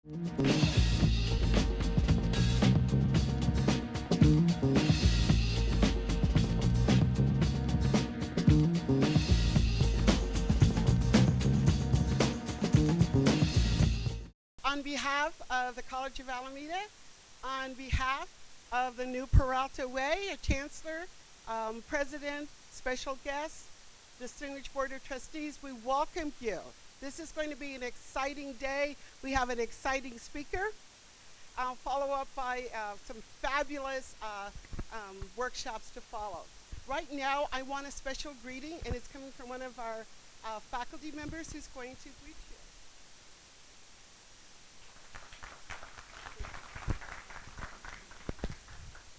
On behalf of the College of Alameda, on behalf of the new Peralta Way, Chancellor, President, special guests, distinguished Board of Trustees, we welcome you. This is going to be an exciting day. We have an exciting speaker. I'll follow up by some fabulous workshops to follow. Right now, I want a special greeting, and it's coming from one of our faculty members who's going to greet you.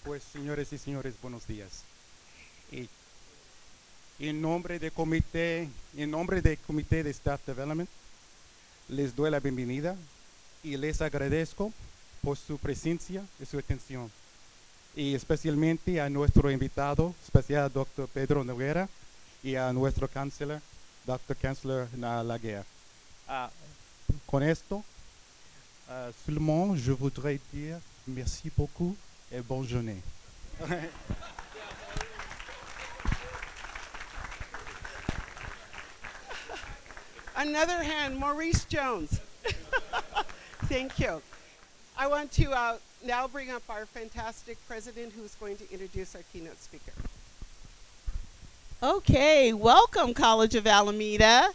Pues, señores y señores, buenos días. Y en nombre del comité de Staff Development, les doy la bienvenida y les agradezco por su presencia y su atención. Y especialmente a nuestro invitado especial, Dr. Pedro Noguera, y a nuestro canciller, Dr. Chancellor Laguerre. Con esto, seulement je voudrais dire merci beaucoup et bonne journée. Another hand, Maurice Jones. Thank you. I want to now bring up our fantastic president who's going to introduce our keynote speaker. Okay, welcome College of Alameda.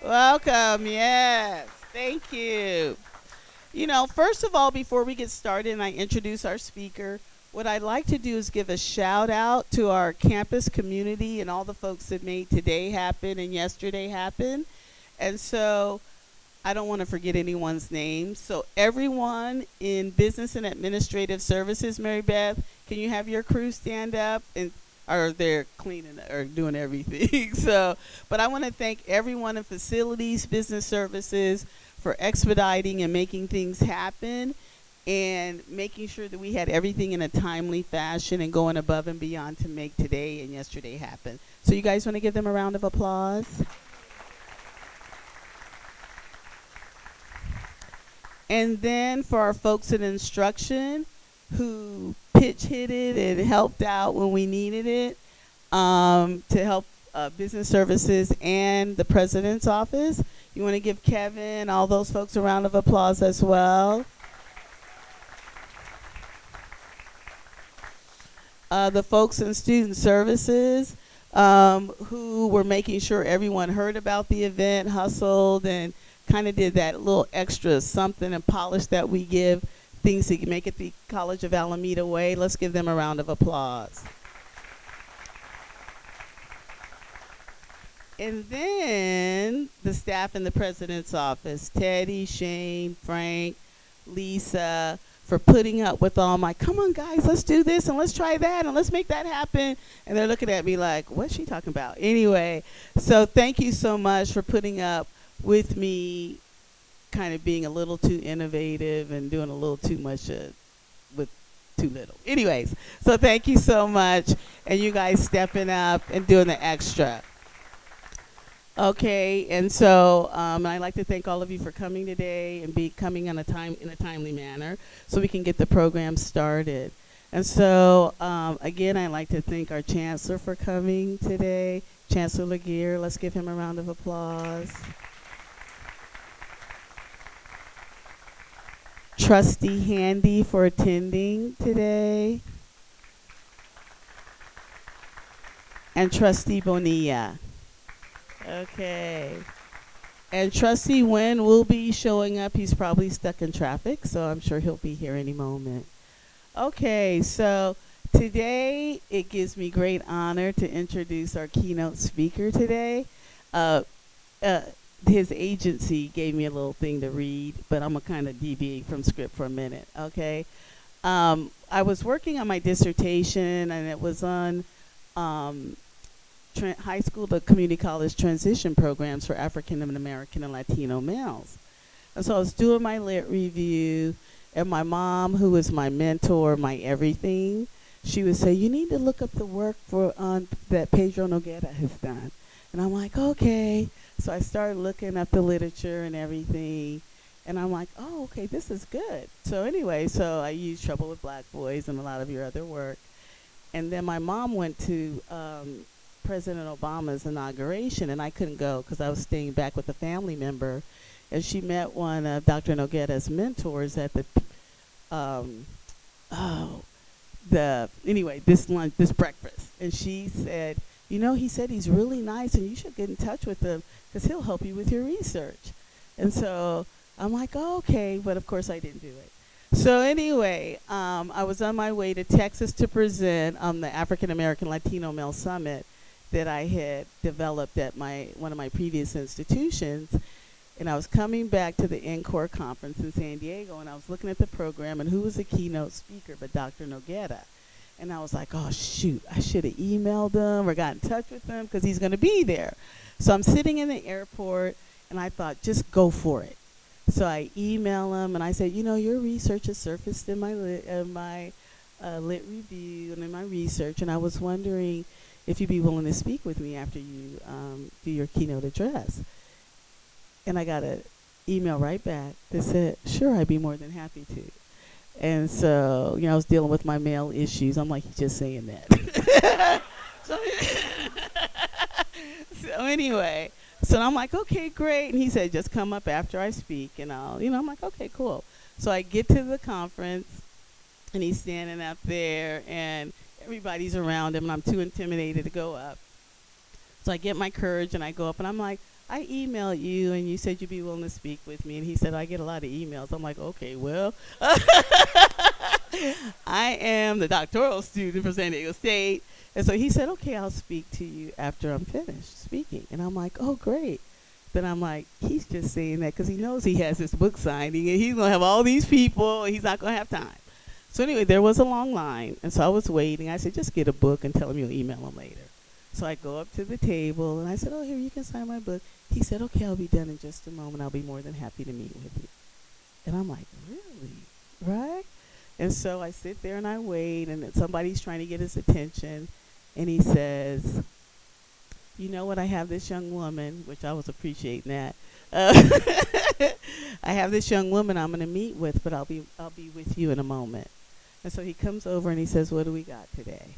Welcome, yes, thank you. You know, first of all, before we get started and I introduce our speaker, what I'd like to do is give a shout out to our campus community and all the folks that made today happen and yesterday happen. And so I don't want to forget anyone's name. So everyone in business and administrative services, Mary Beth, can you have your crew stand up? And or they're cleaning or doing everything. So, but I want to thank everyone in facilities, business services for expediting and making things happen and making sure that we had everything in a timely fashion and going above and beyond to make today and yesterday happen. So you guys want to give them a round of applause? And then for our folks in instruction who pitch hit it and helped out when we needed it to help business services and the president's office, you want to give Kevin, all those folks a round of applause as well. The folks in student services who were making sure everyone heard about the event, hustled, and kind of did that little extra something and polish that we give things to make it the College of Alameda way. Let's give them a round of applause. And then the staff in the president's office, Teddy, Shane, Frank, Lisa, for putting up with all my, come on guys, let's do this and let's try that and let's make that happen. And they're looking at me like, what's she talking about? Anyway, so thank you so much for putting up with me kind of being a little too innovative and doing a little too much with too little. Anyways, so thank you so much. And you guys stepping up and doing the extra. Okay, and so I'd like to thank all of you for coming today and coming in a timely manner so we can get the program started. And so again, I'd like to thank our chancellor for coming today, Chancellor Laguerre. Let's give him a round of applause. Trustee Handy for attending today. And Trustee Bonilla. Okay. And Trustee Nguyen will be showing up. He's probably stuck in traffic, so I'm sure he'll be here any moment. Okay, so today it gives me great honor to introduce our keynote speaker today. His agency gave me a little thing to read, but I'm going to kind of deviate from script for a minute, okay? I was working on my dissertation, and it was on high school to community college transition programs for African American and Latino males. And so I was doing my lit review, and my mom, who is my mentor, my everything, she would say, you need to look up the work that Pedro Noguera has done. And I'm like, okay. So I started looking up the literature and everything. And I'm like, oh, okay, this is good. So anyway, so I used Trouble with Black Boys and a lot of your other work. And then my mom went to President Obama's inauguration, and I couldn't go because I was staying back with a family member. And she met one of Dr. Noguera's mentors at the, um, oh, this lunch, this breakfast. And she said, you know, he said he's really nice, and you should get in touch with him because he'll help you with your research. And so I'm like, oh, okay, but of course I didn't do it. So anyway, I was on my way to Texas to present the African American Latino Male Summit that I had developed at one of my previous institutions. And I was coming back to the NCORE conference in San Diego, and I was looking at the program, and who was the keynote speaker but Dr. Noguera. And I was like, oh, shoot, I should have emailed him or got in touch with him because he's going to be there. So I'm sitting in the airport, and I thought, just go for it. So I email him, and I said, you know, your research has surfaced in my lit review and in my research, and I was wondering if you'd be willing to speak with me after you do your keynote address. And I got an email right back that said, sure, I'd be more than happy to. And so, you know, I was dealing with my male issues. I'm like, he's just saying that. so, so anyway, so I'm like, okay, great. And he said, just come up after I speak. And I'm like, okay, cool. So I get to the conference, and he's standing up there, and everybody's around him, and I'm too intimidated to go up. So I get my courage, and I go up, and I'm like, I emailed you, and you said you'd be willing to speak with me. And he said, I get a lot of emails. I'm like, okay, well, I am the doctoral student from San Diego State. And so he said, okay, I'll speak to you after I'm finished speaking. And I'm like, oh, great. Then I'm like, he's just saying that because he knows he has this book signing, and he's going to have all these people, and he's not going to have time. So anyway, there was a long line, and so I was waiting. I said, just get a book and tell him you'll email him later. So I go up to the table, and I said, oh, here, you can sign my book. He said, okay, I'll be done in just a moment. I'll be more than happy to meet with you. And I'm like, really? Right? And so I sit there, and I wait, and then somebody's trying to get his attention, and he says, you know what, I have this young woman, which I was appreciating that. I have this young woman I'm going to meet with, but I'll be with you in a moment. And so he comes over, and he says, what do we got today?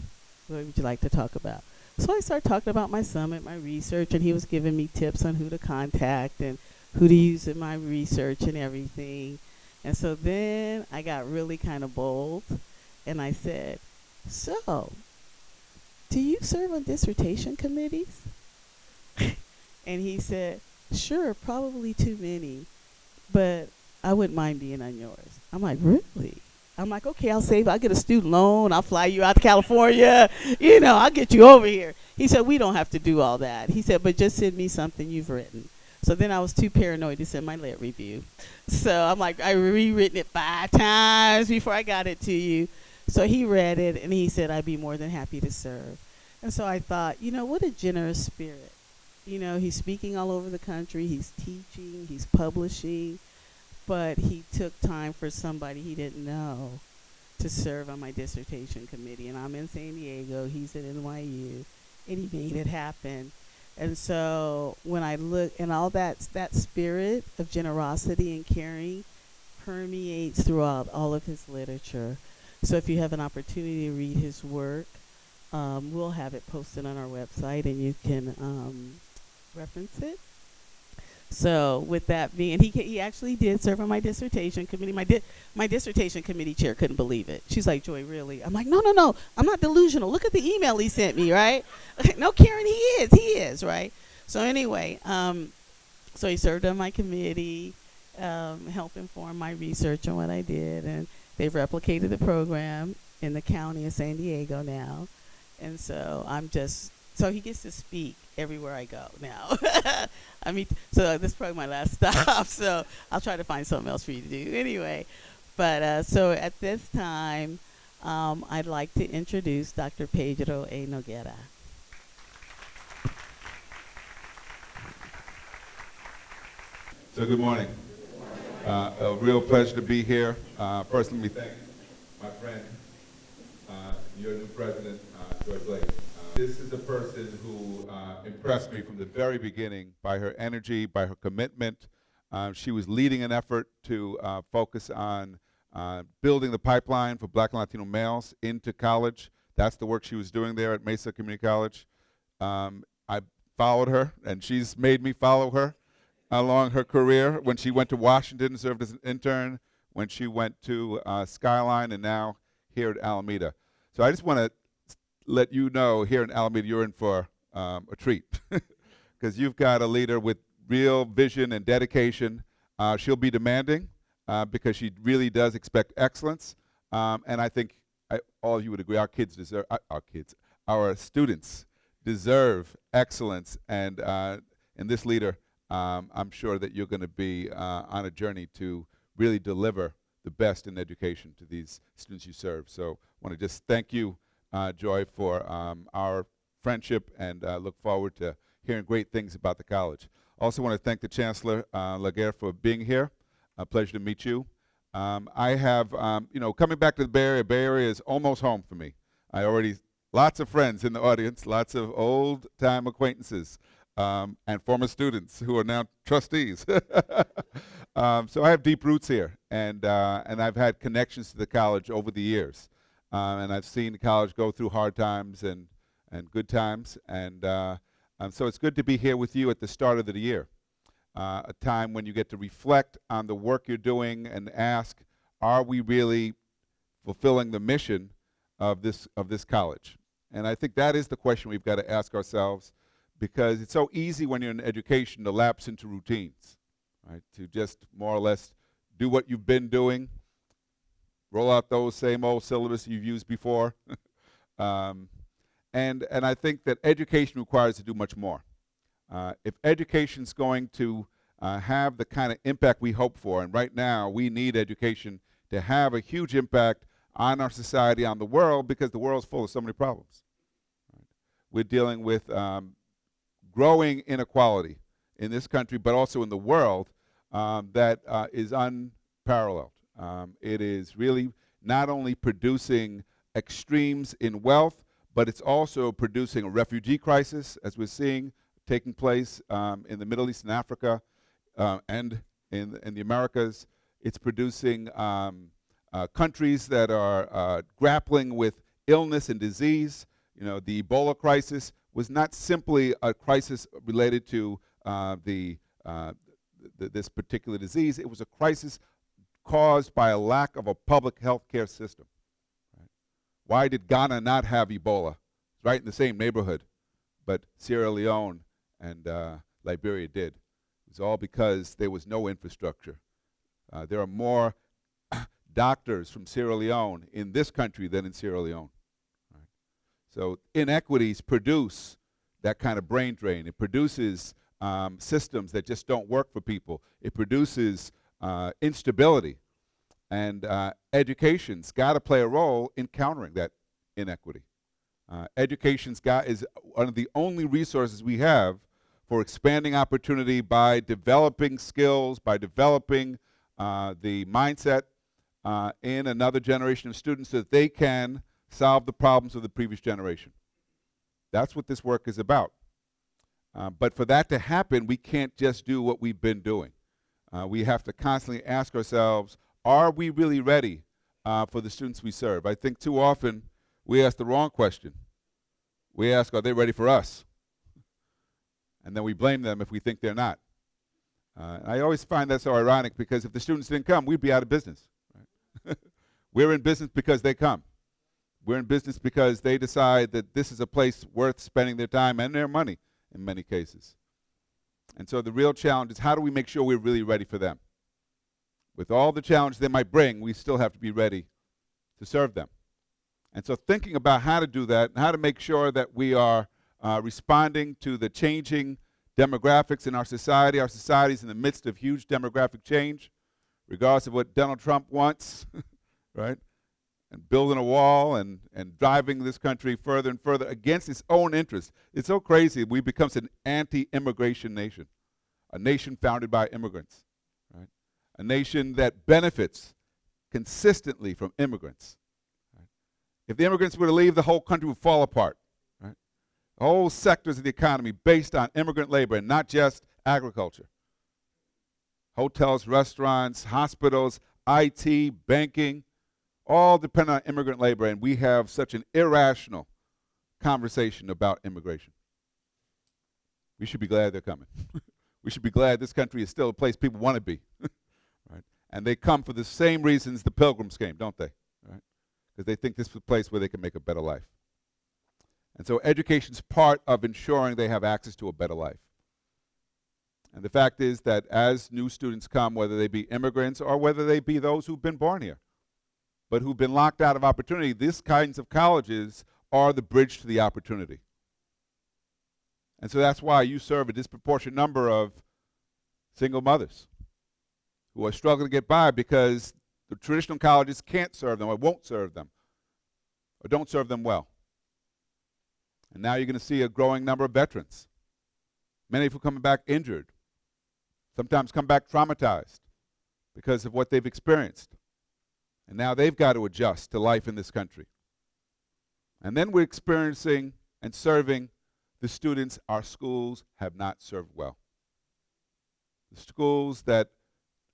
What would you like to talk about? So I started talking about my summit, my research, and he was giving me tips on who to contact and who to use in my research and everything. And so then I got really kind of bold, and I said, so, do you serve on dissertation committees? And he said, sure, probably too many, but I wouldn't mind being on yours. I'm like, really? I'm like, okay, I'll get a student loan. I'll fly you out to California. I'll get you over here. He said, we don't have to do all that. He said, but just send me something you've written. So then I was too paranoid to send my lit review. So I'm like, I rewritten it 5 times before I got it to you. So he read it, and he said, I'd be more than happy to serve. And so I thought, what a generous spirit. He's speaking all over the country. He's teaching. He's publishing. But he took time for somebody he didn't know to serve on my dissertation committee. And I'm in San Diego, he's at NYU, and he made it happen. And so when I look, and all that spirit of generosity and caring permeates throughout all of his literature. So if you have an opportunity to read his work, we'll have it posted on our website, and you can reference it. So with that being, he actually did serve on my dissertation committee. My dissertation committee chair couldn't believe it. She's like, Joy, really? I'm like, no, I'm not delusional. Look at the email he sent me, right? No, Karen, he is, right? So anyway, so he served on my committee, helped inform my research on what I did, and they've replicated the program in the county of San Diego now. And so so he gets to speak everywhere I go now. So this is probably my last stop, so I'll try to find something else for you to do anyway. But so at this time, I'd like to introduce Dr. Pedro A. Noguera. So good morning. A real pleasure to be here. First, let me thank my friend, your new president, Joy Blake. This is a person who impressed me from the very beginning by her energy, by her commitment, She was leading an effort to focus on building the pipeline for Black and Latino males into college. That's the work she was doing there at Mesa Community College. I followed her, and she's made me follow her along her career. When she went to Washington and served as an intern, when she went to Skyline, and now here at Alameda. So I just want to let you know here in Alameda you're in for a treat, because you've got a leader with real vision and dedication. She'll be demanding because she really does expect excellence, and I think all of you would agree our students deserve excellence, and this leader, I'm sure that you're going to be on a journey to really deliver the best in education to these students you serve. So I want to just thank you, Joy, for our friendship, and look forward to hearing great things about the college. Also want to thank the Chancellor, Laguerre, for being here. A pleasure to meet you. I have, coming back to the Bay Area is almost home for me. Lots of friends in the audience, lots of old-time acquaintances, and former students who are now trustees. So I have deep roots here, and I've had connections to the college over the years. And I've seen the college go through hard times and good times, and so it's good to be here with you at the start of the year, a time when you get to reflect on the work you're doing and ask, are we really fulfilling the mission of this college? And I think that is the question we've got to ask ourselves, because it's so easy when you're in education to lapse into routines, right? To just more or less do what you've been doing, roll out those same old syllabus you've used before. And I think that education requires to do much more. If education's going to have the kind of impact we hope for, and right now we need education to have a huge impact on our society, on the world, because the world's full of so many problems. Right? We're dealing with growing inequality in this country, but also in the world, that is unparalleled. It is really not only producing extremes in wealth, but it's also producing a refugee crisis, as we're seeing taking place in the Middle East and Africa, and in the Americas. It's producing countries that are grappling with illness and disease. You know, the Ebola crisis was not simply a crisis related to this particular disease. It was a crisis caused by a lack of a public health care system. Right? Why did Ghana not have Ebola? It's right in the same neighborhood, but Sierra Leone and Liberia did. It was all because there was no infrastructure. There are more doctors from Sierra Leone in this country than in Sierra Leone. Right? So inequities produce that kind of brain drain. It produces systems that just don't work for people. It produces instability. And education's got to play a role in countering that inequity. Education's is one of the only resources we have for expanding opportunity by developing skills, by developing the mindset in another generation of students so that they can solve the problems of the previous generation. That's what this work is about. But for that to happen, we can't just do what we've been doing. We have to constantly ask ourselves, are we really ready for the students we serve? I think too often we ask the wrong question. We ask, are they ready for us? And then we blame them if we think they're not. I always find that so ironic, because if the students didn't come, we'd be out of business. Right? We're in business because they come. We're in business because they decide that this is a place worth spending their time and their money in many cases. And so the real challenge is, how do we make sure we're really ready for them? With all the challenges they might bring, we still have to be ready to serve them. And so thinking about how to do that, and how to make sure that we are responding to the changing demographics in our society. Our society is in the midst of huge demographic change, regardless of what Donald Trump wants, right? And building a wall and driving this country further and further against its own interests. It's so crazy. We become an anti-immigration nation, a nation founded by immigrants, right? A nation that benefits consistently from immigrants. Right? If the immigrants were to leave, the whole country would fall apart. Right? Whole sectors of the economy based on immigrant labor and not just agriculture. hotels, restaurants, hospitals, IT, banking, all depend on immigrant labor, and we have such an irrational conversation about immigration. We should be glad they're coming. We should be glad this country is still a place people want to be. Right? And they come for the same reasons the Pilgrims came, don't they? Right? Because they think this is a place where they can make a better life. And so education's part of ensuring they have access to a better life. And the fact is that as new students come, whether they be immigrants or whether they be those who've been born here, but who've been locked out of opportunity, these kinds of colleges are the bridge to the opportunity. And so that's why you serve a disproportionate number of single mothers who are struggling to get by because the traditional colleges can't serve them or won't serve them or don't serve them well. And now you're going to see a growing number of veterans, many of who coming back injured, sometimes come back traumatized because of what they've experienced. And now they've got to adjust to life in this country. And then we're experiencing and serving the students our schools have not served well. The schools that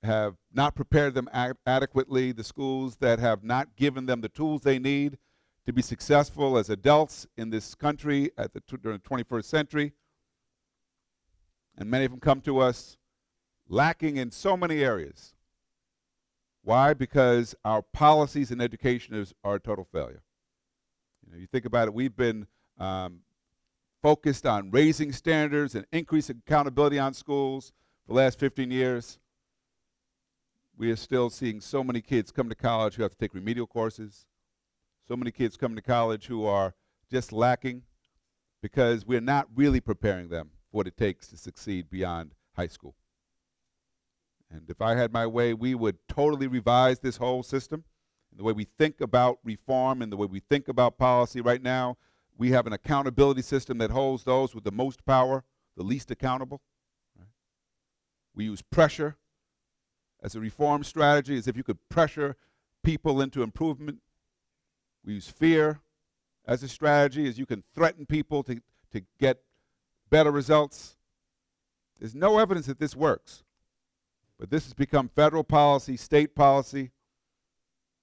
have not prepared them adequately, the schools that have not given them the tools they need to be successful as adults in this country during the 21st century. And many of them come to us lacking in so many areas. Why? Because our policies in education are a total failure. You think about it, we've been focused on raising standards and increasing accountability on schools for the last 15 years. We are still seeing so many kids come to college who have to take remedial courses, so many kids come to college who are just lacking because we're not really preparing them for what it takes to succeed beyond high school. And if I had my way, we would totally revise this whole system. The way we think about reform and the way we think about policy right now, we have an accountability system that holds those with the most power, the least accountable. Right? We use pressure as a reform strategy, as if you could pressure people into improvement. We use fear as a strategy, as you can threaten people to get better results. There's no evidence that this works. But this has become federal policy, state policy.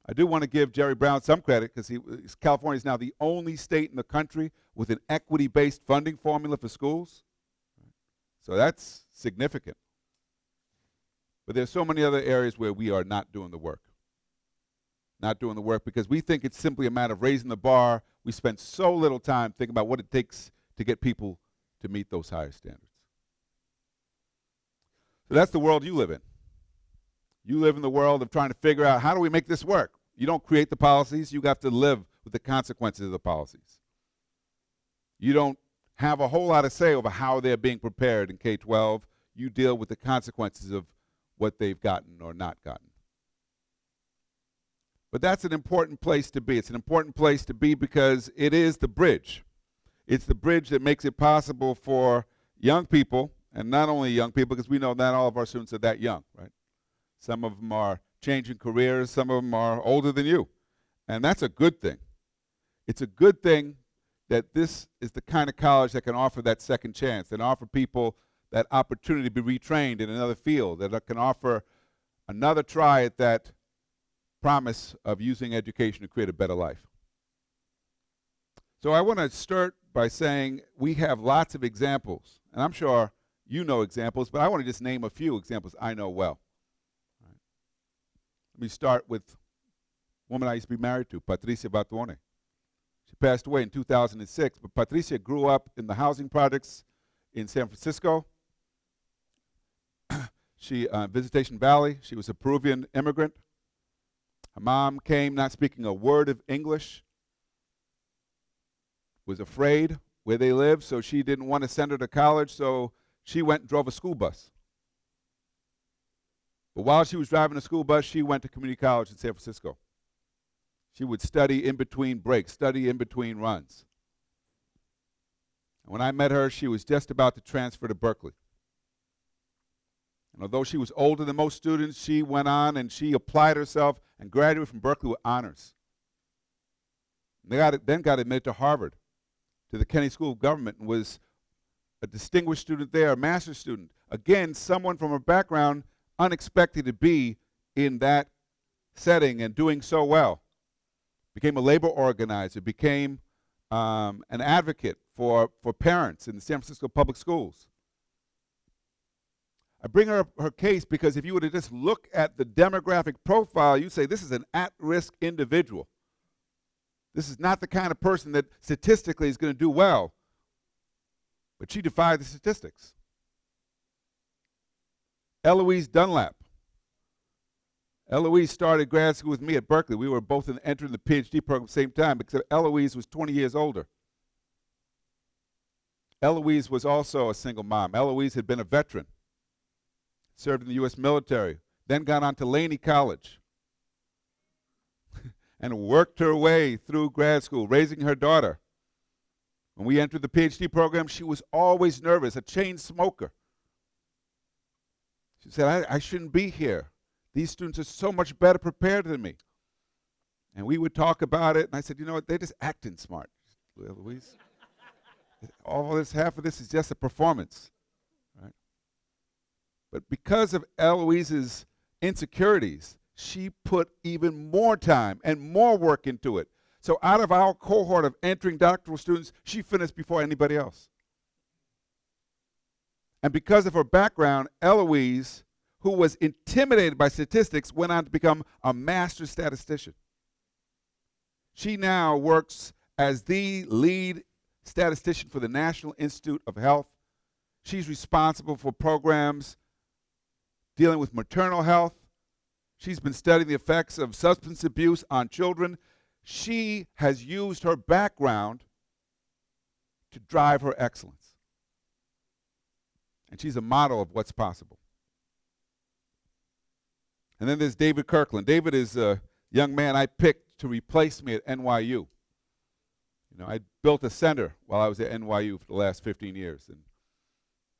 I do want to give Jerry Brown some credit because California is now the only state in the country with an equity-based funding formula for schools. So that's significant. But there's so many other areas where we are not doing the work. Not doing the work because we think it's simply a matter of raising the bar. We spend so little time thinking about what it takes to get people to meet those higher standards. So that's the world you live in. You live in the world of trying to figure out how do we make this work. You don't create the policies. You have to live with the consequences of the policies. You don't have a whole lot of say over how they're being prepared in K-12. You deal with the consequences of what they've gotten or not gotten. But that's an important place to be. It's an important place to be because it is the bridge. It's the bridge that makes it possible for young people, and not only young people, because we know not all of our students are that young, right? Some of them are changing careers. Some of them are older than you. And that's a good thing. It's a good thing that this is the kind of college that can offer that second chance, and offer people that opportunity to be retrained in another field, that can offer another try at that promise of using education to create a better life. So I want to start by saying we have lots of examples, and I'm sure you know examples, but I want to just name a few examples I know well. Right. Let me start with a woman I used to be married to, Patricia Batuone. She passed away in 2006, but Patricia grew up in the housing projects in San Francisco. She, Visitation Valley, she was a Peruvian immigrant. Her mom came not speaking a word of English, was afraid where they lived, so she didn't want to send her to college, so she went and drove a school bus. But while she was driving a school bus, she went to community college in San Francisco. She would study in between breaks, study in between runs. And when I met her, she was just about to transfer to Berkeley. And although she was older than most students, she went on and she applied herself and graduated from Berkeley with honors. Then got admitted to Harvard, to the Kennedy School of Government, and was a distinguished student there, a master's student. Again, someone from a background unexpected to be in that setting and doing so well. Became a labor organizer, became an advocate for parents in the San Francisco public schools. I bring her case because if you were to just look at the demographic profile, you'd say this is an at-risk individual. This is not the kind of person that statistically is going to do well. But she defied the statistics. Eloise Dunlap. Eloise started grad school with me at Berkeley. We were both entering the PhD program at the same time, except Eloise was 20 years older. Eloise was also a single mom. Eloise had been a veteran, served in the U.S. military, then got on to Laney College and worked her way through grad school, raising her daughter. When we entered the PhD program, she was always nervous, a chain smoker. She said, I shouldn't be here. These students are so much better prepared than me. And we would talk about it, and I said, you know what, they're just acting smart, Louise. All this, half of this is just a performance. Right? But because of Eloise's insecurities, she put even more time and more work into it. So out of our cohort of entering doctoral students, she finished before anybody else. And because of her background, Eloise, who was intimidated by statistics, went on to become a master statistician. She now works as the lead statistician for the National Institute of Health. She's responsible for programs dealing with maternal health. She's been studying the effects of substance abuse on children. She has used her background to drive her excellence. And she's a model of what's possible. And then there's David Kirkland. David is a young man I picked to replace me at NYU. You know, I built a center while I was at NYU for the last 15 years. And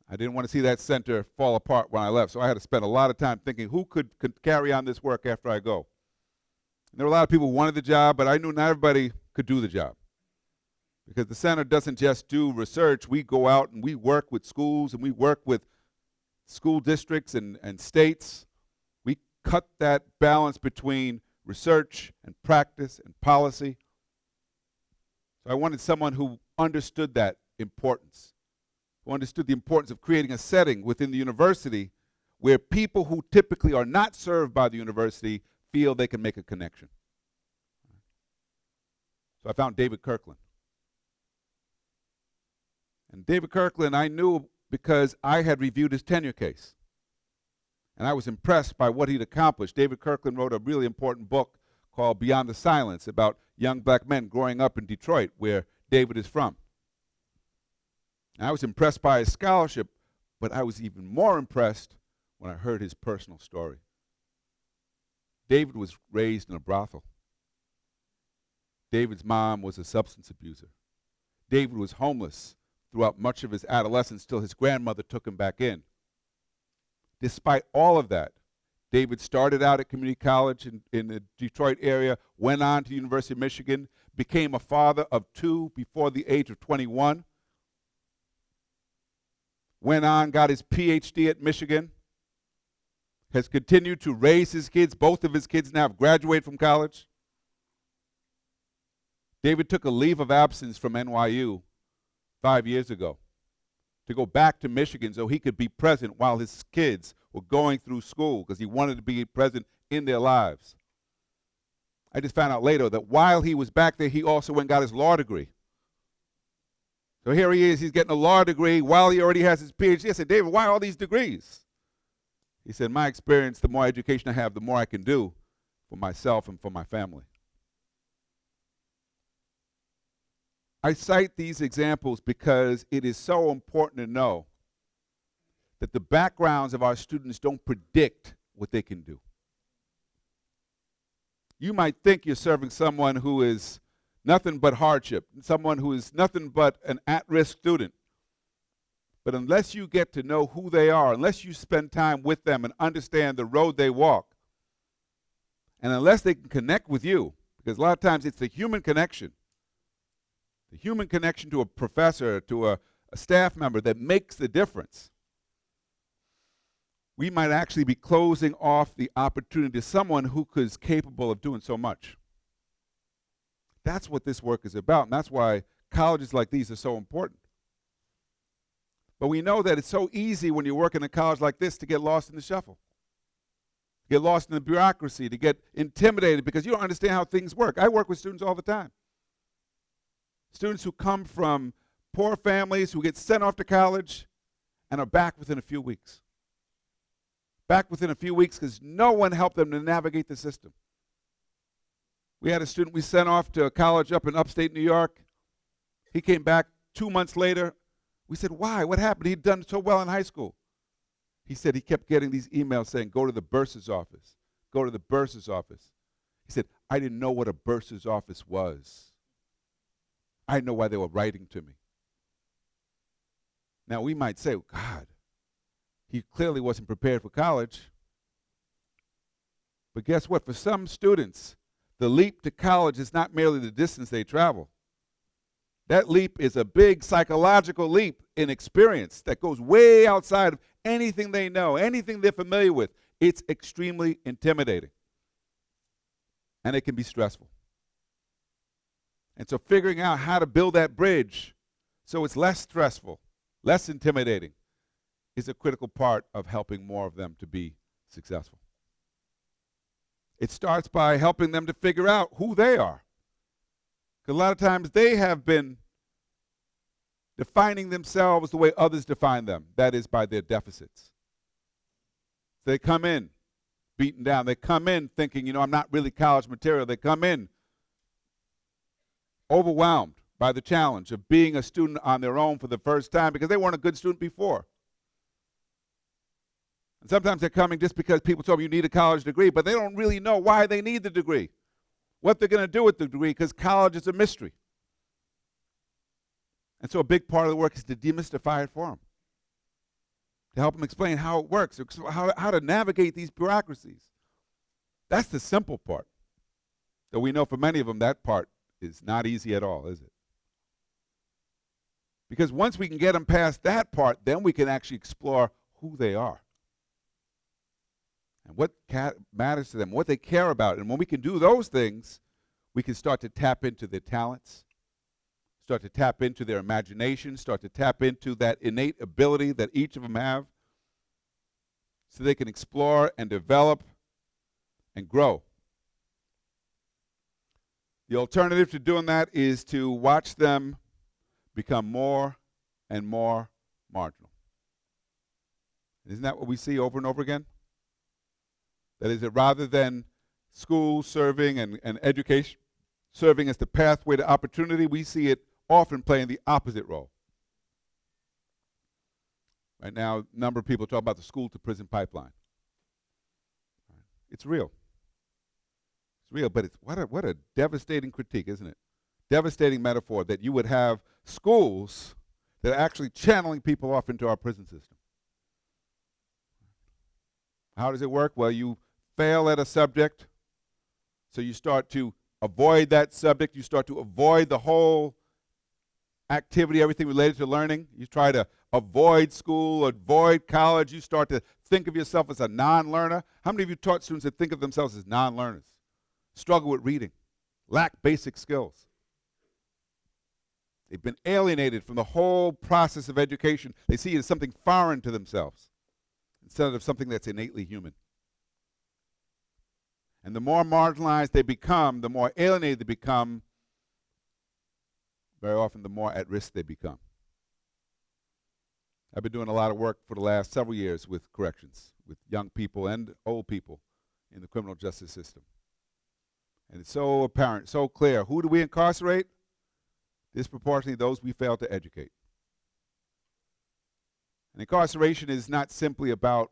I didn't want to see that center fall apart when I left, so I had to spend a lot of time thinking who could carry on this work after I go. And there were a lot of people who wanted the job, but I knew not everybody could do the job. Because the center doesn't just do research. We go out and we work with schools and we work with school districts and states. We cut that balance between research and practice and policy. So I wanted someone who understood that importance, who understood the importance of creating a setting within the university where people who typically are not served by the university feel they can make a connection. So I found David Kirkland. And David Kirkland I knew because I had reviewed his tenure case. And I was impressed by what he'd accomplished. David Kirkland wrote a really important book called Beyond the Silence about young black men growing up in Detroit, where David is from. And I was impressed by his scholarship, but I was even more impressed when I heard his personal story. David was raised in a brothel. David's mom was a substance abuser. David was homeless throughout much of his adolescence till his grandmother took him back in. Despite all of that, David started out at community college in the Detroit area, went on to the University of Michigan, became a father of 2 before the age of 21, went on, got his PhD at Michigan, has continued to raise his kids. Both of his kids now have graduated from college. David took a leave of absence from NYU 5 years ago to go back to Michigan so he could be present while his kids were going through school because he wanted to be present in their lives. I just found out later that while he was back there, he also went and got his law degree. So here he is, he's getting a law degree while he already has his PhD. I said, David, why all these degrees? He said, my experience, the more education I have, the more I can do for myself and for my family. I cite these examples because it is so important to know that the backgrounds of our students don't predict what they can do. You might think you're serving someone who is nothing but hardship, someone who is nothing but an at-risk student. But unless you get to know who they are, unless you spend time with them and understand the road they walk, and unless they can connect with you, because a lot of times it's the human connection to a professor, to a staff member that makes the difference. we might actually be closing off the opportunity to someone who is capable of doing so much. That's what this work is about, and that's why colleges like these are so important. But we know that it's so easy when you work in a college like this to get lost in the shuffle, get lost in the bureaucracy, to get intimidated because you don't understand how things work. I work with students all the time. Students who come from poor families, who get sent off to college and are back within a few weeks. Back within a few weeks because no one helped them to navigate the system. We had a student we sent off to a college up in upstate New York. He came back 2 months later. We said, why? What happened? He'd done so well in high school. He said he kept getting these emails saying, go to the bursar's office. Go to the bursar's office. He said, I didn't know what a bursar's office was. I didn't know why they were writing to me. Now, we might say, God, he clearly wasn't prepared for college. But guess what? For some students, the leap to college is not merely the distance they travel. That leap is a big psychological leap in experience that goes way outside of anything they know, anything they're familiar with. It's extremely intimidating. And it can be stressful. And so figuring out how to build that bridge so it's less stressful, less intimidating, is a critical part of helping more of them to be successful. It starts by helping them to figure out who they are. Because a lot of times they have been defining themselves the way others define them, that is by their deficits. So they come in beaten down. They come in thinking, I'm not really college material. They come in overwhelmed by the challenge of being a student on their own for the first time because they weren't a good student before. And sometimes they're coming just because people told them you need a college degree, but they don't really know why they need the degree, what they're going to do with the degree, because college is a mystery. And so a big part of the work is to demystify it for them, to help them explain how it works, how to navigate these bureaucracies. That's the simple part. Though we know for many of them that part is not easy at all, is it? Because once we can get them past that part, then we can actually explore who they are and what matters to them, what they care about. And when we can do those things, we can start to tap into their talents, start to tap into their imagination, start to tap into that innate ability that each of them have so they can explore and develop and grow. The alternative to doing that is to watch them become more and more marginal. Isn't that what we see over and over again? That is, that rather than school serving and education serving as the pathway to opportunity, we see it often playing the opposite role. Right now, a number of people talk about the school to prison pipeline. It's real. It's real, but it's what a devastating critique, isn't it? Devastating metaphor that you would have schools that are actually channeling people off into our prison system. How does it work? Well, you fail at a subject, so you start to avoid that subject. You start to avoid the whole activity, everything related to learning. You try to avoid school, avoid college. You start to think of yourself as a non-learner. How many of you taught students that think of themselves as non-learners? Struggle with reading, lack basic skills. They've been alienated from the whole process of education. They see it as something foreign to themselves instead of something that's innately human. And the more marginalized they become, the more alienated they become, very often the more at risk they become. I've been doing a lot of work for the last several years with corrections, with young people and old people in the criminal justice system. And it's so apparent, so clear. Who do we incarcerate? Disproportionately those we fail to educate. And incarceration is not simply about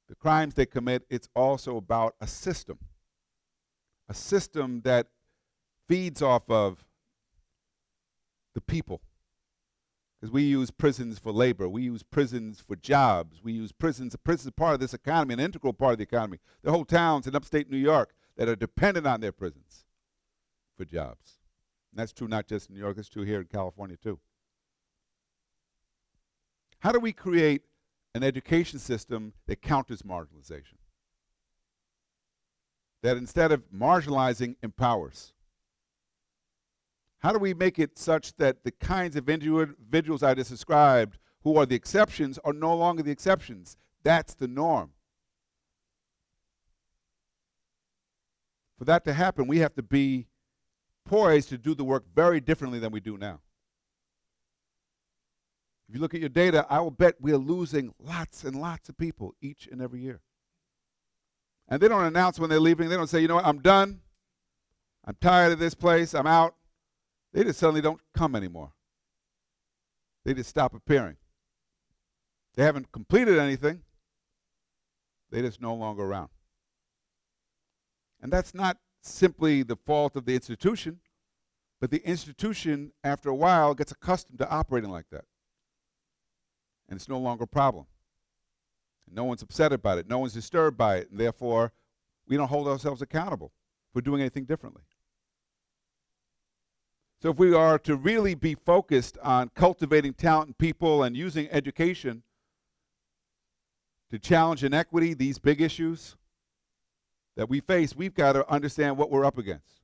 the crimes they commit, it's also about a system that feeds off of the people. Because we use prisons for labor, we use prisons for jobs, we use prisons are part of this economy, an integral part of the economy. There are whole towns in upstate New York that are dependent on their prisons for jobs. And that's true not just in New York, it's true here in California too. How do we create an education system that counters marginalization. That instead of marginalizing, empowers. How do we make it such that the kinds of individuals I just described, who are the exceptions, are no longer the exceptions? That's the norm. For that to happen, we have to be poised to do the work very differently than we do now. If you look at your data, I will bet we are losing lots and lots of people each and every year. And they don't announce when they're leaving. They don't say, you know what, I'm done. I'm tired of this place. I'm out. They just suddenly don't come anymore. They just stop appearing. They haven't completed anything. They're just no longer around. And that's not simply the fault of the institution, but the institution, after a while, gets accustomed to operating like that. And it's no longer a problem. And no one's upset about it. No one's disturbed by it. And therefore, we don't hold ourselves accountable for doing anything differently. So if we are to really be focused on cultivating talent in people and using education to challenge inequity, these big issues that we face, we've got to understand what we're up against.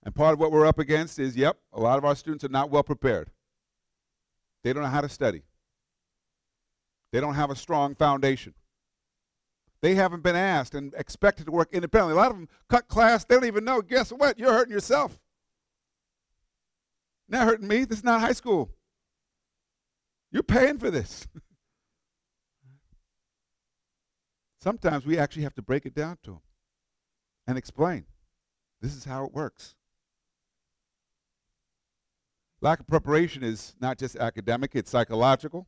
And part of what we're up against is, yep, a lot of our students are not well prepared. They don't know how to study. They don't have a strong foundation. They haven't been asked and expected to work independently. A lot of them cut class, they don't even know. Guess what? You're hurting yourself. Not hurting me. This is not high school. You're paying for this. Sometimes we actually have to break it down to them and explain. This is how it works. Lack of preparation is not just academic, it's psychological.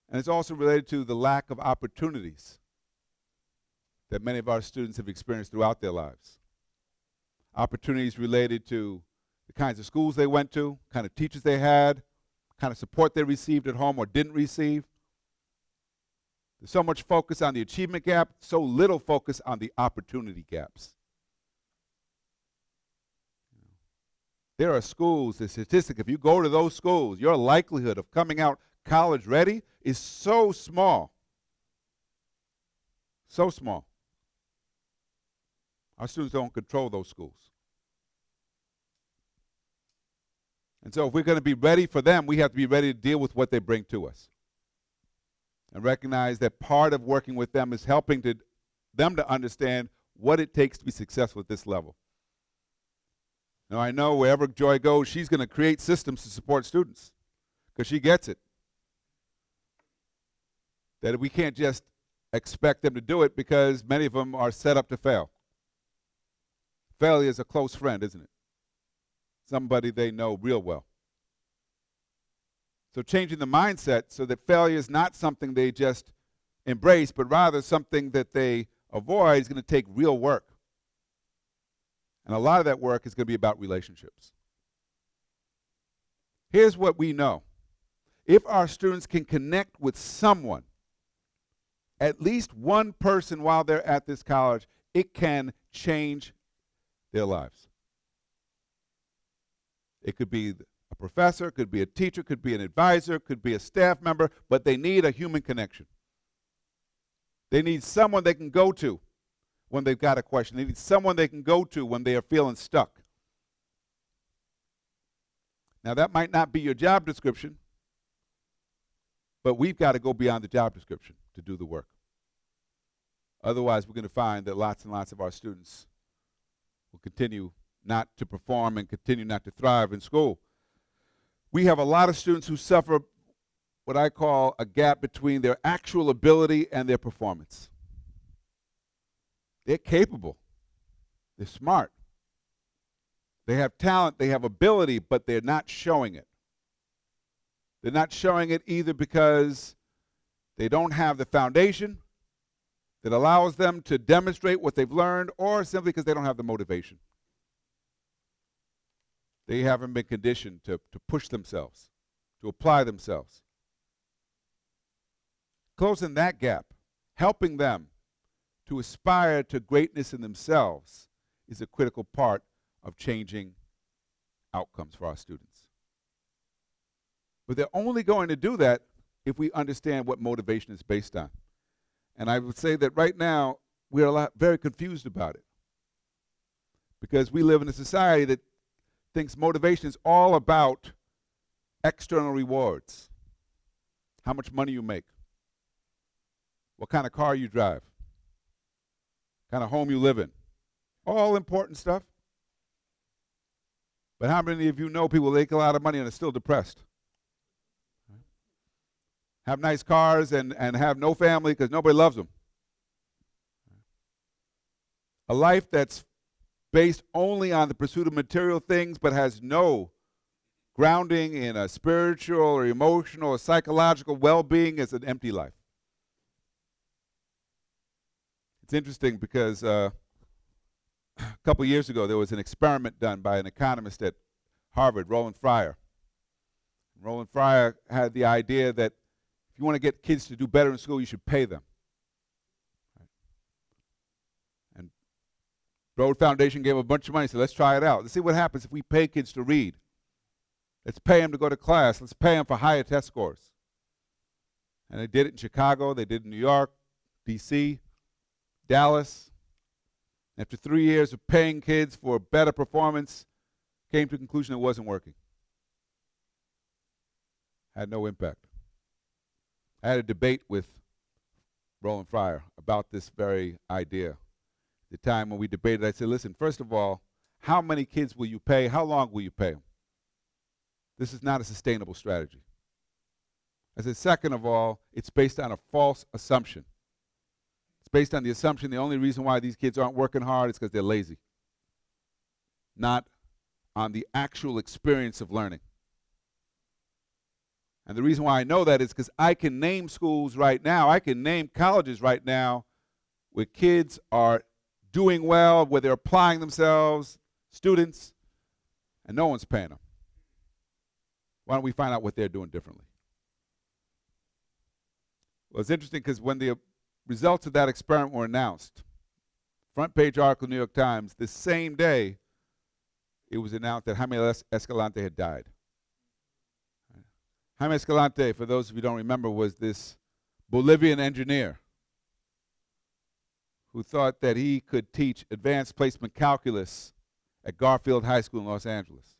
And it's also related to the lack of opportunities that many of our students have experienced throughout their lives. Opportunities related to the kinds of schools they went to, kind of teachers they had, kind of support they received at home or didn't receive. There's so much focus on the achievement gap, so little focus on the opportunity gaps. There are schools, the statistic, if you go to those schools, your likelihood of coming out college ready is so small. So small. Our students don't control those schools. And so if we're going to be ready for them, we have to be ready to deal with what they bring to us. And recognize that part of working with them is helping them to understand what it takes to be successful at this level. Now, I know wherever Joy goes, she's going to create systems to support students because she gets it. That we can't just expect them to do it because many of them are set up to fail. Failure is a close friend, isn't it? Somebody they know real well. So changing the mindset so that failure is not something they just embrace, but rather something that they avoid is going to take real work. And a lot of that work is going to be about relationships. Here's what we know. If our students can connect with someone, at least one person while they're at this college, it can change their lives. It could be a professor, could be a teacher, could be an advisor, could be a staff member, but they need a human connection. They need someone they can go to when they've got a question. They need someone they can go to when they are feeling stuck. Now, that might not be your job description, but we've got to go beyond the job description to do the work. Otherwise, we're going to find that lots and lots of our students will continue not to perform and continue not to thrive in school. We have a lot of students who suffer what I call a gap between their actual ability and their performance. They're capable. They're smart. They have talent, they have ability, but they're not showing it. They're not showing it either because they don't have the foundation that allows them to demonstrate what they've learned, or simply because they don't have the motivation. They haven't been conditioned to push themselves, to apply themselves. Closing that gap, helping them to aspire to greatness in themselves is a critical part of changing outcomes for our students. But they're only going to do that if we understand what motivation is based on. And I would say that right now, we're very confused about it. Because we live in a society that thinks motivation is all about external rewards. How much money you make. What kind of car you drive. Kind of home you live in. All important stuff. But how many of you know people make a lot of money and are still depressed? Have nice cars and have no family because nobody loves them. A life that's based only on the pursuit of material things but has no grounding in a spiritual or emotional or psychological well-being is an empty life. It's interesting because a couple years ago there was an experiment done by an economist at Harvard, Roland Fryer. Roland Fryer had the idea that if you want to get kids to do better in school, you should pay them. And Broad Foundation gave a bunch of money, said, let's try it out. Let's see what happens if we pay kids to read. Let's pay them to go to class. Let's pay them for higher test scores. And they did it in Chicago. They did it in New York, D.C., Dallas. After 3 years of paying kids for better performance, came to the conclusion it wasn't working. Had no impact. I had a debate with Roland Fryer about this very idea. At the time when we debated, I said, listen, first of all, how many kids will you pay? How long will you pay them? This is not a sustainable strategy. I said, second of all, it's based on a false assumption. It's based on the assumption the only reason why these kids aren't working hard is because they're lazy, not on the actual experience of learning. And the reason why I know that is because I can name schools right now, I can name colleges right now where kids are doing well, where they're applying themselves, students, and no one's paying them. Why don't we find out what they're doing differently? Well, it's interesting because when the results of that experiment were announced, front page article in the New York Times, the same day it was announced that Jaime Escalante had died. Jaime Escalante, for those of you who don't remember, was this Bolivian engineer who thought that he could teach advanced placement calculus at Garfield High School in Los Angeles.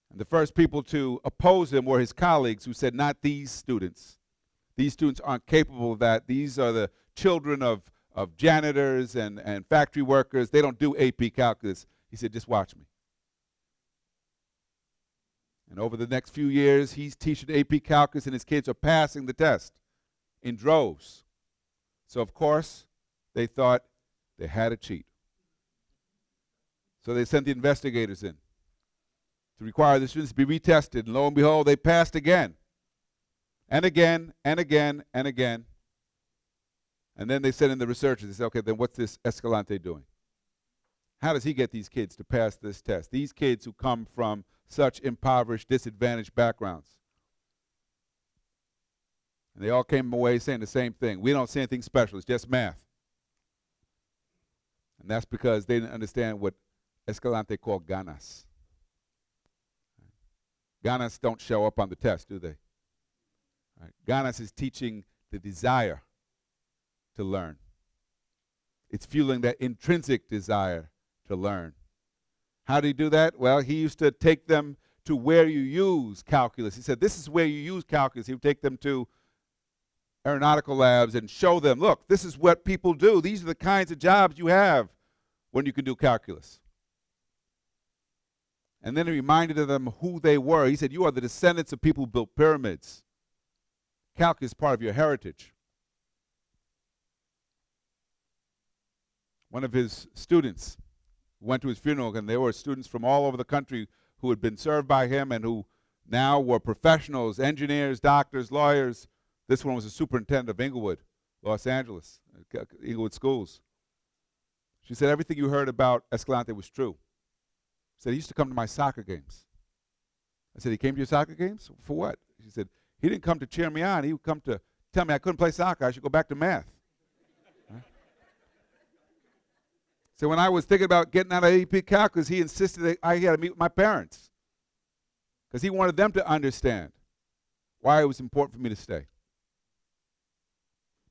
And the first people to oppose him were his colleagues who said, not these students. These students aren't capable of that. These are the children of janitors and factory workers. They don't do AP calculus. He said, just watch me. And over the next few years, he's teaching AP calculus, and his kids are passing the test in droves. So, of course, they thought they had to cheat. So they sent the investigators in to require the students to be retested. And lo and behold, they passed again. And again, and again, and again. And then they sent in the researchers. They said, okay, then what's this Escalante doing? How does he get these kids to pass this test? These kids who come from such impoverished, disadvantaged backgrounds. And they all came away saying the same thing. We don't see anything special. It's just math. And that's because they didn't understand what Escalante called ganas. Ganas don't show up on the test, do they? Right. Ganas is teaching the desire to learn. It's fueling that intrinsic desire to learn. How did he do that? Well, he used to take them to where you use calculus. He said, this is where you use calculus. He would take them to aeronautical labs and show them, look, this is what people do. These are the kinds of jobs you have when you can do calculus. And then he reminded them who they were. He said, you are the descendants of people who built pyramids. Calculus is part of your heritage. One of his students went to his funeral, and there were students from all over the country who had been served by him and who now were professionals, engineers, doctors, lawyers. This one was a superintendent of Inglewood, Los Angeles, Inglewood Schools. She said, everything you heard about Escalante was true. She said, he used to come to my soccer games. I said, he came to your soccer games? For what? She said, he didn't come to cheer me on. He would come to tell me I couldn't play soccer. I should go back to math. So when I was thinking about getting out of AP Calculus, he insisted that I had to meet with my parents because he wanted them to understand. why it was important for me to stay.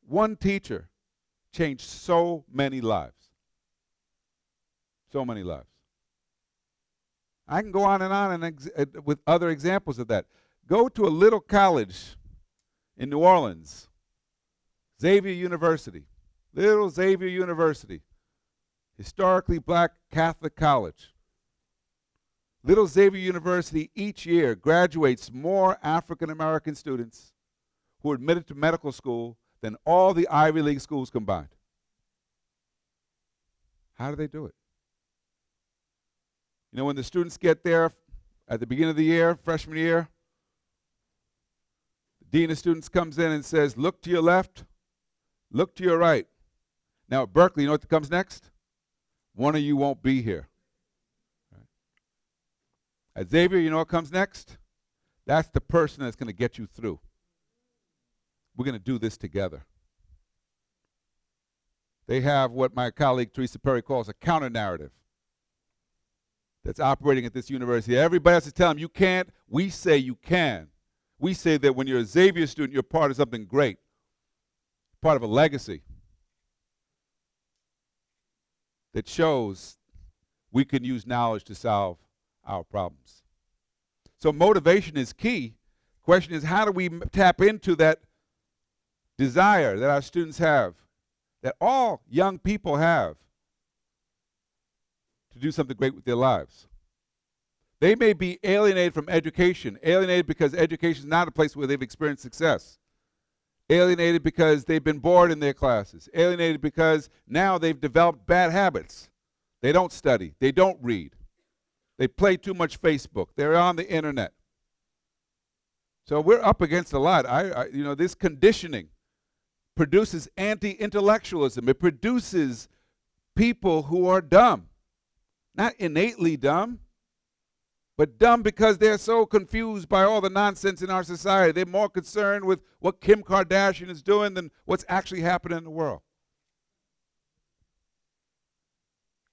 One teacher changed so many lives. So many lives. I can go on and with other examples of that. Go to a little college in New Orleans, Xavier University, little Xavier University, historically black Catholic college. Little Xavier University each year graduates more African American students who are admitted to medical school than all the Ivy League schools combined. How do they do it? You know, when the students get there at the beginning of the year, freshman year, the dean of students comes in and says, look to your left, look to your right. Now at Berkeley, you know what comes next? One of you won't be here. Right. At Xavier, you know what comes next? That's the person that's going to get you through. We're going to do this together. They have what my colleague Teresa Perry calls a counter-narrative that's operating at this university. Everybody else is telling them you can't. We say you can. We say that when you're a Xavier student, you're part of something great, part of a legacy that shows we can use knowledge to solve our problems. So motivation is key. Question is, how do we tap into that desire that our students have, that all young people have, to do something great with their lives? They may be alienated from education, alienated because education is not a place where they've experienced success, alienated because they've been bored in their classes, alienated because now they've developed bad habits. They don't study, they don't read, they play too much Facebook, they're on the internet. So we're up against a lot. This conditioning produces anti-intellectualism. It produces people who are dumb. Not innately dumb, but dumb because they're so confused by all the nonsense in our society. They're more concerned with what Kim Kardashian is doing than what's actually happening in the world.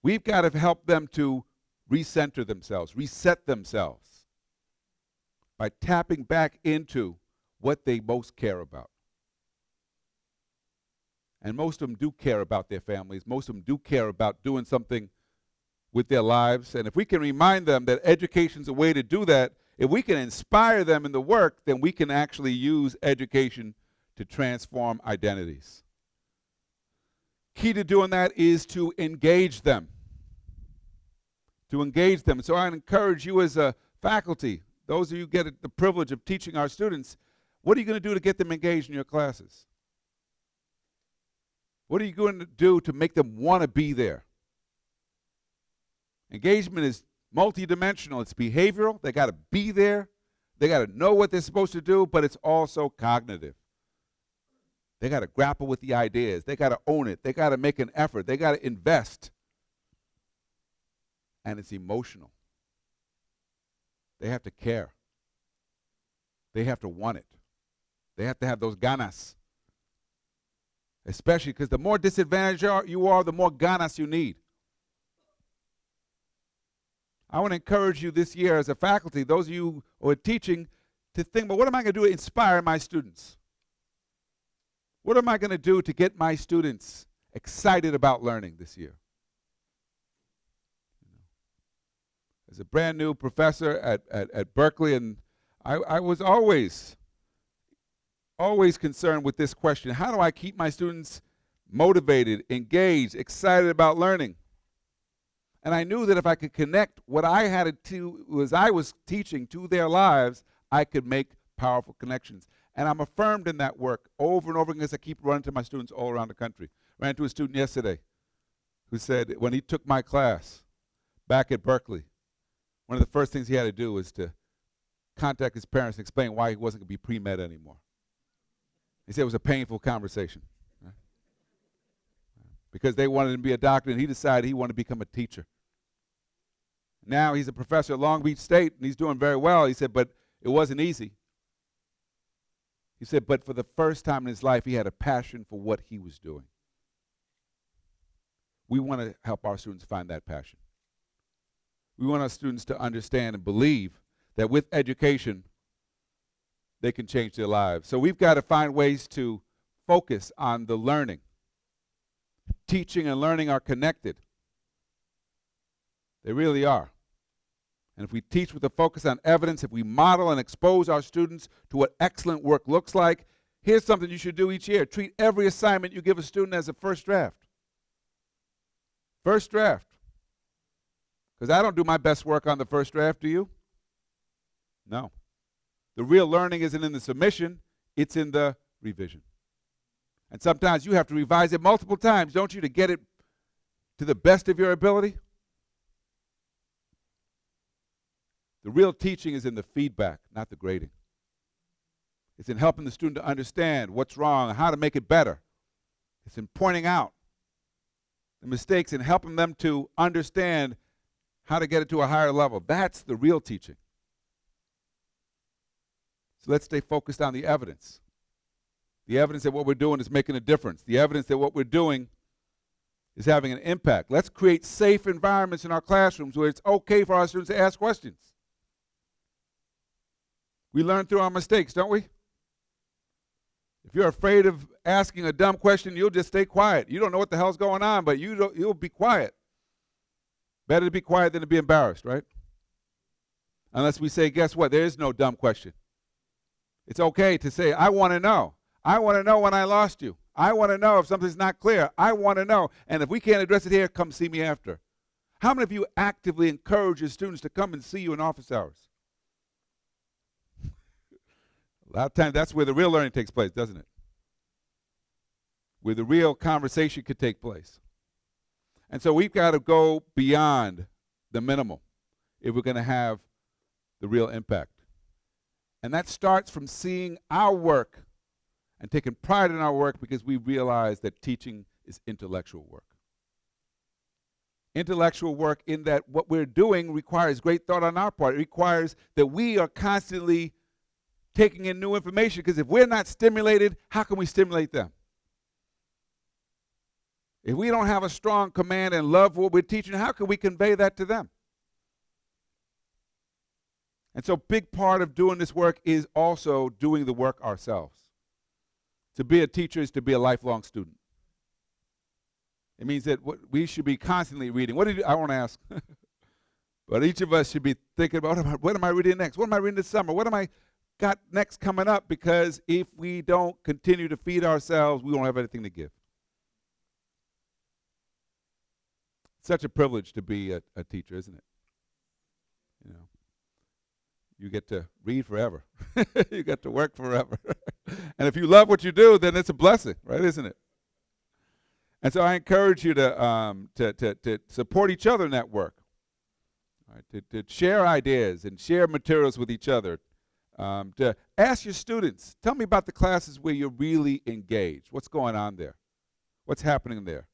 We've got to help them to recenter themselves, reset themselves by tapping back into what they most care about. And most of them do care about their families. Most of them do care about doing something with their lives. And if we can remind them that education's a way to do that, if we can inspire them in the work, then we can actually use education to transform identities. Key to doing that is to engage them. To engage them. So I encourage you as a faculty, those of you who get the privilege of teaching our students, what are you going to do to get them engaged in your classes? What are you going to do to make them want to be there? Engagement is multidimensional. It's behavioral. They got to be there. They got to know what they're supposed to do, but it's also cognitive. They got to grapple with the ideas. They got to own it. They got to make an effort. They got to invest. And it's emotional. They have to care. They have to want it. They have to have those ganas. Especially because the more disadvantaged you are, the more ganas you need. I want to encourage you this year as a faculty, those of you who are teaching, to think about what am I going to do to inspire my students? What am I going to do to get my students excited about learning this year? As a brand new professor at Berkeley, and I was always concerned with this question: how do I keep my students motivated, engaged, excited about learning? And I knew that if I could connect what I had to, as I was teaching, to their lives, I could make powerful connections. And I'm affirmed in that work over and over again as I keep running to my students all around the country. Ran to a student yesterday who said when he took my class back at Berkeley, one of the first things he had to do was to contact his parents and explain why he wasn't going to be pre-med anymore. He said it was a painful conversation. Right? Because they wanted him to be a doctor, and he decided he wanted to become a teacher. Now he's a professor at Long Beach State, and he's doing very well. He said, but it wasn't easy. He said, but for the first time in his life, he had a passion for what he was doing. We want to help our students find that passion. We want our students to understand and believe that with education, they can change their lives. So we've got to find ways to focus on the learning. Teaching and learning are connected. They really are. And if we teach with a focus on evidence, if we model and expose our students to what excellent work looks like, here's something you should do each year. Treat every assignment you give a student as a first draft. First draft. Because I don't do my best work on the first draft, do you? No. The real learning isn't in the submission, it's in the revision. And sometimes you have to revise it multiple times, don't you, to get it to the best of your ability? The real teaching is in the feedback, not the grading. It's in helping the student to understand what's wrong, how to make it better. It's in pointing out the mistakes and helping them to understand how to get it to a higher level. That's the real teaching. So let's stay focused on the evidence. The evidence that what we're doing is making a difference. The evidence that what we're doing is having an impact. Let's create safe environments in our classrooms where it's okay for our students to ask questions. We learn through our mistakes, don't we? If you're afraid of asking a dumb question, you'll just stay quiet. You don't know what the hell's going on, but you'll be quiet. Better to be quiet than to be embarrassed, right? Unless we say, guess what? There is no dumb question. It's okay to say, I want to know. I want to know when I lost you. I want to know if something's not clear. I want to know. And if we can't address it here, come see me after. How many of you actively encourage your students to come and see you in office hours? A lot of times that's where the real learning takes place, doesn't it? Where the real conversation could take place. And so we've got to go beyond the minimal if we're going to have the real impact. And that starts from seeing our work and taking pride in our work because we realize that teaching is intellectual work. Intellectual work in that what we're doing requires great thought on our part. It requires that we are constantly taking in new information, because if we're not stimulated, how can we stimulate them? If we don't have a strong command and love for what we're teaching, how can we convey that to them? And so a big part of doing this work is also doing the work ourselves. To be a teacher is to be a lifelong student. It means that we should be constantly reading. I won't ask, but each of us should be thinking about, what am I reading next? What am I reading this summer? What am I got next coming up? Because if we don't continue to feed ourselves, we won't have anything to give. It's such a privilege to be a teacher, isn't it? You know, you get to read forever. You get to work forever. And if you love what you do, then it's a blessing, right? Isn't it? And so I encourage you to support each other in that work, right? To share ideas and share materials with each other. To ask your students, tell me about the classes where you're really engaged. What's going on there? What's happening there?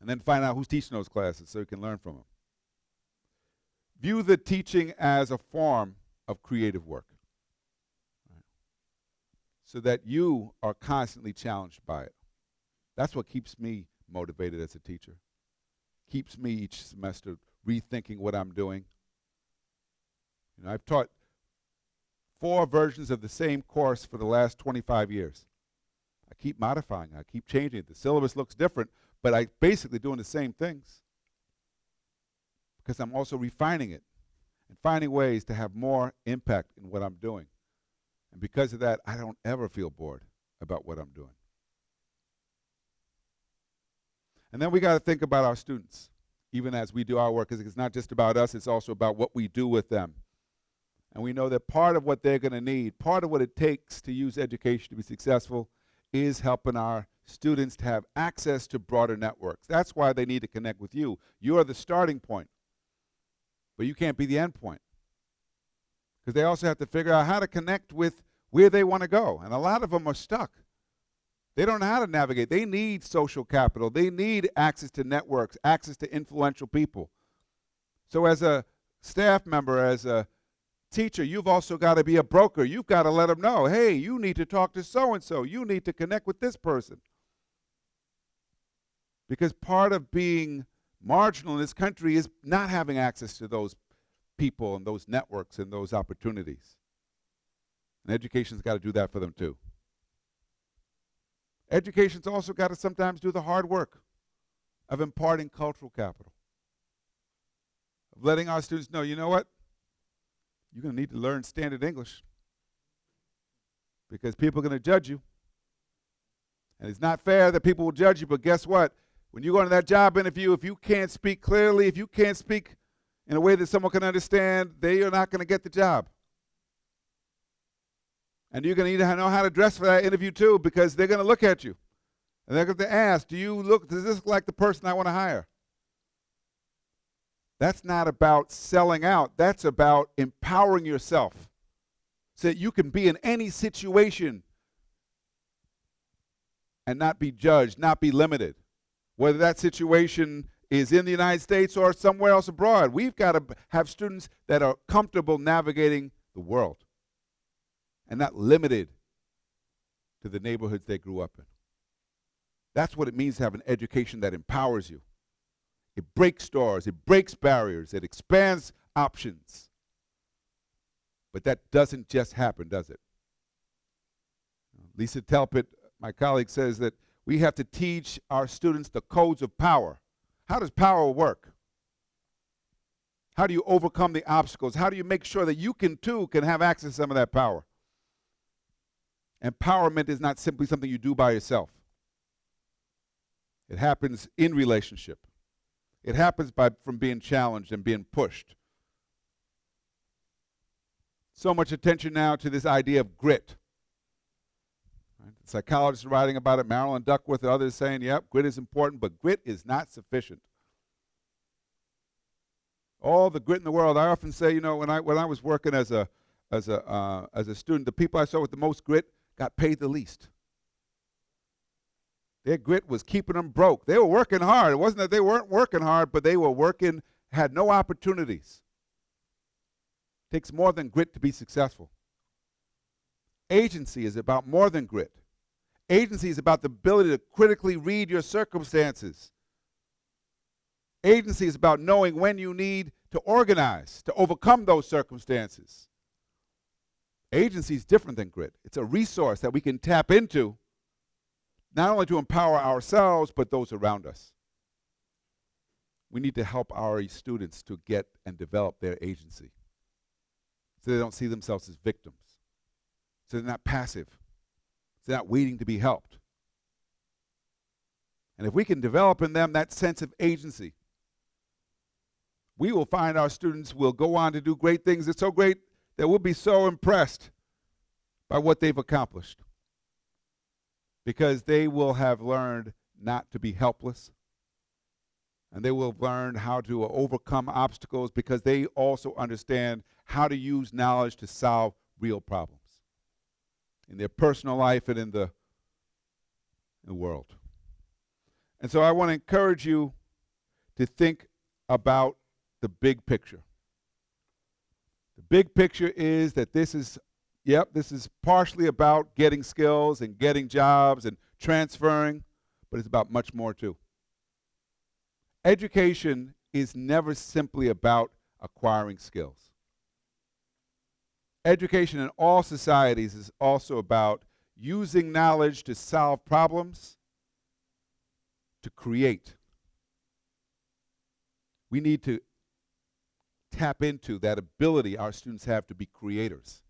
And then find out who's teaching those classes so you can learn from them. View the teaching as a form of creative work, right? So that you are constantly challenged by it. That's what keeps me motivated as a teacher. Keeps me each semester rethinking what I'm doing. You know, I've taught 4 versions of the same course for the last 25 years. I keep modifying, I keep changing it. The syllabus looks different, but I'm basically doing the same things because I'm also refining it and finding ways to have more impact in what I'm doing. And because of that, I don't ever feel bored about what I'm doing. And then we got to think about our students, even as we do our work, because it's not just about us, it's also about what we do with them. And we know that part of what they're going to need, part of what it takes to use education to be successful, is helping our students to have access to broader networks. That's why they need to connect with you. You're the starting point, but you can't be the end point. Because they also have to figure out how to connect with where they want to go. And a lot of them are stuck. They don't know how to navigate. They need social capital. They need access to networks, access to influential people. So as a staff member, as a teacher, you've also got to be a broker. You've got to let them know, hey, you need to talk to so-and-so. You need to connect with this person. Because part of being marginal in this country is not having access to those people and those networks and those opportunities. And education's got to do that for them too. Education's also got to sometimes do the hard work of imparting cultural capital, of letting our students know, you know what? You're going to need to learn standard English because people are going to judge you. And it's not fair that people will judge you, but guess what? When you go into that job interview, if you can't speak clearly, if you can't speak in a way that someone can understand, they are not going to get the job. And you're going to need to know how to dress for that interview too, because they're going to look at you. And they're going to ask, does this look like the person I want to hire? That's not about selling out. That's about empowering yourself so that you can be in any situation and not be judged, not be limited. Whether that situation is in the United States or somewhere else abroad, we've got to have students that are comfortable navigating the world and not limited to the neighborhoods they grew up in. That's what it means to have an education that empowers you. It breaks doors, it breaks barriers, it expands options. But that doesn't just happen, does it? Lisa Telpett, my colleague, says that we have to teach our students the codes of power. How does power work? How do you overcome the obstacles? How do you make sure that you can have access to some of that power? Empowerment is not simply something you do by yourself. It happens in relationship. It happens from being challenged and being pushed. So much attention now to this idea of grit. Right? Psychologists are writing about it, Marilyn Duckworth and others saying, yep, grit is important, but grit is not sufficient. All the grit in the world, I often say, when I was working as a student, the people I saw with the most grit got paid the least. Their grit was keeping them broke. They were working hard. It wasn't that they weren't working hard, but they were working, had no opportunities. It takes more than grit to be successful. Agency is about more than grit. Agency is about the ability to critically read your circumstances. Agency is about knowing when you need to organize, to overcome those circumstances. Agency is different than grit. It's a resource that we can tap into, not only to empower ourselves, but those around us. We need to help our students to get and develop their agency so they don't see themselves as victims, so they're not passive, so they're not waiting to be helped. And if we can develop in them that sense of agency, we will find our students will go on to do great things. It's so great that we'll be so impressed by what they've accomplished, because they will have learned not to be helpless, and they will have learned how to overcome obstacles because they also understand how to use knowledge to solve real problems in their personal life and in the world. And so I want to encourage you to think about the big picture. The big picture is that this is partially about getting skills and getting jobs and transferring, but it's about much more too. Education is never simply about acquiring skills. Education in all societies is also about using knowledge to solve problems, to create. We need to tap into that ability our students have to be creators.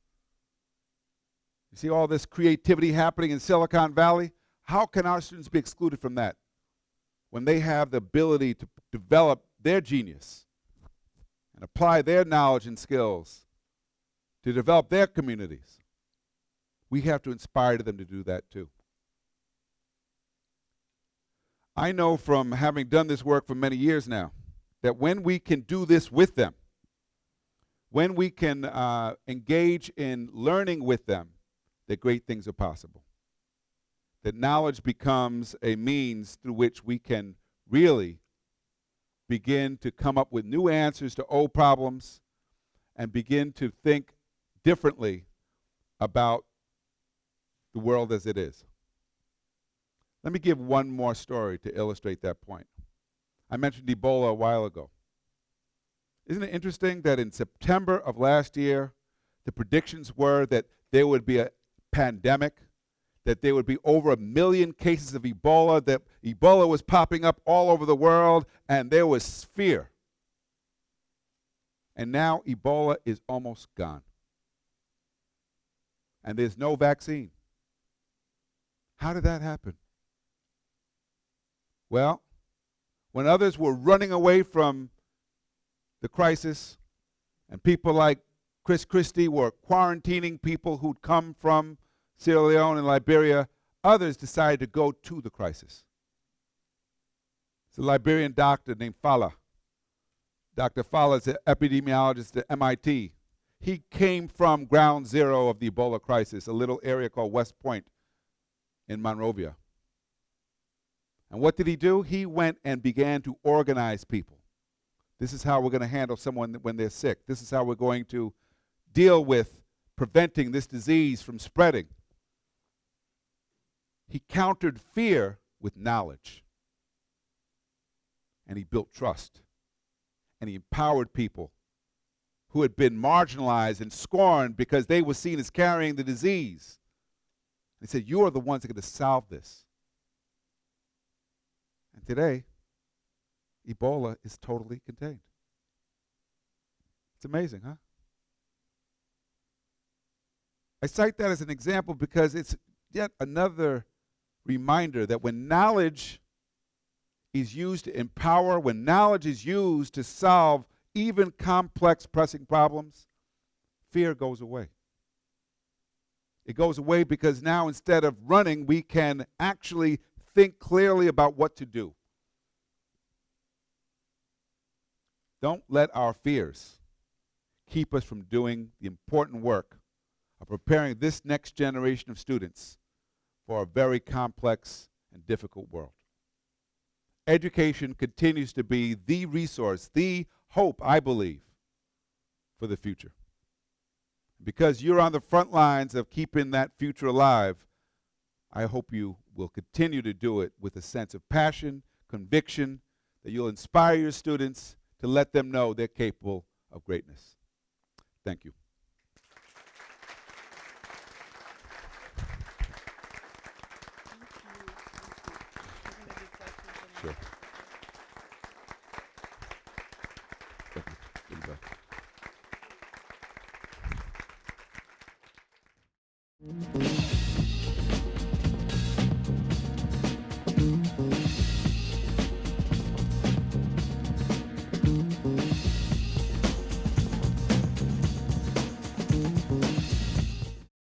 You see all this creativity happening in Silicon Valley? How can our students be excluded from that when they have the ability to develop their genius and apply their knowledge and skills to develop their communities? We have to inspire them to do that too. I know from having done this work for many years now that when we can do this with them, when we can engage in learning with them, that great things are possible. That knowledge becomes a means through which we can really begin to come up with new answers to old problems and begin to think differently about the world as it is. Let me give one more story to illustrate that point. I mentioned Ebola a while ago. Isn't it interesting that in September of last year, the predictions were that there would be a pandemic, that there would be over 1 million cases of Ebola, that Ebola was popping up all over the world, and there was fear. And now Ebola is almost gone. And there's no vaccine. How did that happen? Well, when others were running away from the crisis, and people like Chris Christie were quarantining people who'd come from Sierra Leone and Liberia, others decided to go to the crisis. It's a Liberian doctor named Fala. Dr. Fala is an epidemiologist at MIT. He came from ground zero of the Ebola crisis, a little area called West Point in Monrovia. And what did he do? He went and began to organize people. This is how we're going to handle someone when they're sick. This is how we're going to deal with preventing this disease from spreading. He countered fear with knowledge. And he built trust. And he empowered people who had been marginalized and scorned because they were seen as carrying the disease. He said, you are the ones that are going to solve this. And today, Ebola is totally contained. It's amazing, huh? I cite that as an example because it's yet another reminder that when knowledge is used to empower, when knowledge is used to solve even complex, pressing problems, fear goes away. It goes away because now instead of running, we can actually think clearly about what to do. Don't let our fears keep us from doing the important work of preparing this next generation of students for a very complex and difficult world. Education continues to be the resource, the hope, I believe, for the future. Because you're on the front lines of keeping that future alive, I hope you will continue to do it with a sense of passion, conviction, that you'll inspire your students to let them know they're capable of greatness. Thank you. Sure. Thank you.